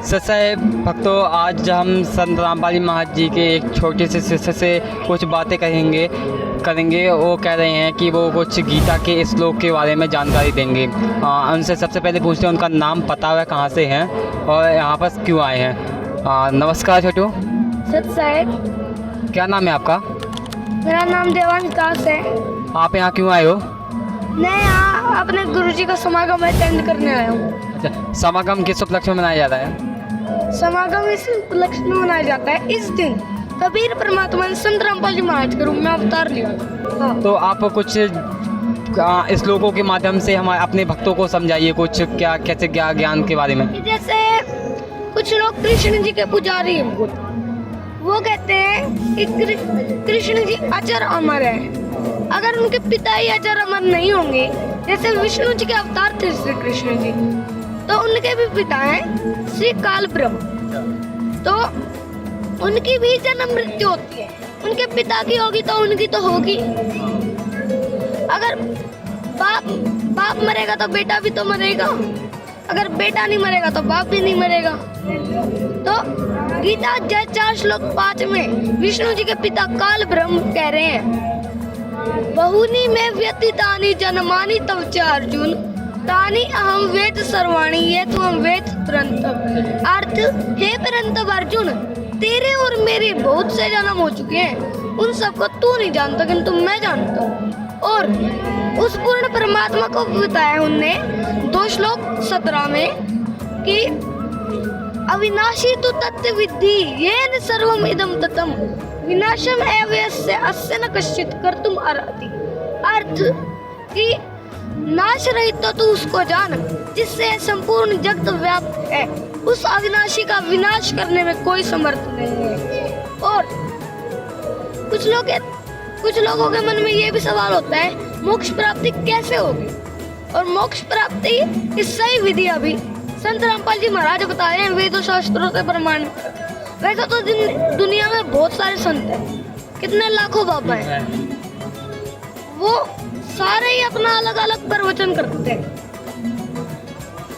सच साहेब भक्तों, आज हम संत रामपाल महाराज जी के एक छोटे से शिष्य से कुछ बातें करेंगे। वो कह रहे हैं कि वो कुछ गीता के श्लोक के बारे में जानकारी देंगे। उनसे सबसे पहले पूछते हैं उनका नाम, पता हुआ कहाँ से हैं और यहाँ पर क्यों आए हैं। नमस्कार छोटू। सत साहेब। क्या नाम है आपका? मेरा नाम देवांश दास है। आप यहाँ क्यों आए हो? मैं यहाँ अपने गुरुजी का समागम अटेंड करने आया हूँ। अच्छा, समागम किस उपलक्ष्य में मनाया जाता है? समागम इस उपलक्ष्य में मनाया जाता है। इस दिन कबीर परमात्मा ने संत रामपाल जी महाराज के रूप में अवतार लिया। हाँ। तो आप कुछ श्लोकों के माध्यम से हमारे अपने भक्तों को समझाइए कुछ, क्या कैसे ज्ञान के बारे में। जैसे कुछ लोग कृष्ण जी के पुजारी हैं, वो कहते हैं कि कृष्ण जी अजर अमर है। अगर उनके पिता ही अजर अमर नहीं होंगे, जैसे विष्णु जी के अवतार थे श्री कृष्ण जी, तो उनके भी पिता हैं श्री काल ब्रह्म, तो उनकी भी जन्म मृत्यु होती है। उनके पिता की होगी तो उनकी तो होगी। अगर बाप मरेगा तो बेटा भी तो मरेगा, अगर बेटा नहीं मरेगा तो बाप भी नहीं मरेगा। तो गीता अध्याय 4 श्लोक 5 में विष्णु जी के पिता काल ब्रह्म कह रहे हैं, बहुनी में व्यतीतानि जन्मानि तव च अर्जुन, तानि अहम वेद सर्वाणि ये तो हम वेद परंतप। अर्थ, हे परंतप अर्जुन, तेरे और मेरे बहुत से जन्म हो चुके हैं, उन सबको तू नहीं जानता किंतु मैं जानता हूँ। और उस पूर्ण परमात्मा को बताया उनने 2 श्लोक 17 में कि अविनाशी तु तत्व विद्धि येन सर्वम इदम ततम विनाशम एवस्य अस्य न कश्चित कर्तुम अर्हति। अर्थ कि नाश रहित तो तू उसको जान जिससे संपूर्ण जगत व्याप्त है। उस अविनाशी का विनाश करने में कोई समर्थ नहीं है। और कुछ लोगों के मन में ये भी सवाल होता है, मोक्ष प्राप्ति कैसे होगी? और मोक्ष प्राप्ति की सही विधि अभी संत रामपाल जी महाराज बता रहे हैं वेदों शास्त्रों से प्रमाणित। वैसे तो दुनिया में बहुत सारे संत हैं, कितने लाखों बाबा हैं, वो सारे ही अपना अलग अलग प्रवचन करते हैं।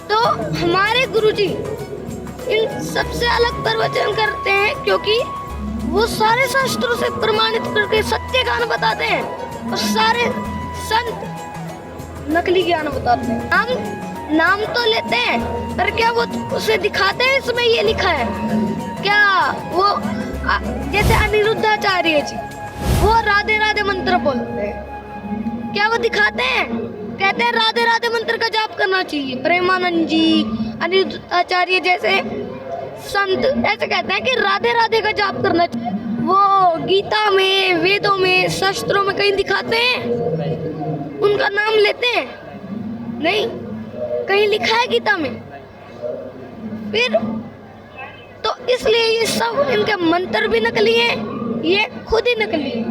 तो हमारे गुरुजी इन सबसे अलग प्रवचन करते हैं क्योंकि वो सारे शास्त्रों से प्रमाणित करके सत्य ज्ञान बताते हैं और सारे संत नकली ज्ञान बताते हैं। हम नाम तो लेते हैं पर क्या वो उसे दिखाते हैं इसमें ये लिखा है क्या? वो जैसे अनिरुद्धाचार्य जी, वो राधे राधे मंत्र बोलते हैं, क्या वो दिखाते हैं? कहते हैं राधे राधे मंत्र का जाप करना चाहिए। प्रेमानंद जी, अनिरुद्धाचार्य जैसे संत ऐसे कहते हैं कि राधे राधे का जाप करना चाहिए। वो गीता में, वेदों में, शास्त्रों में कहीं दिखाते हैं? उनका नाम लेते हैं? नहीं, कहीं लिखा है गीता में? फिर तो इसलिए ये सब इनके मंत्र भी नकली हैं, ये खुद ही नकली है।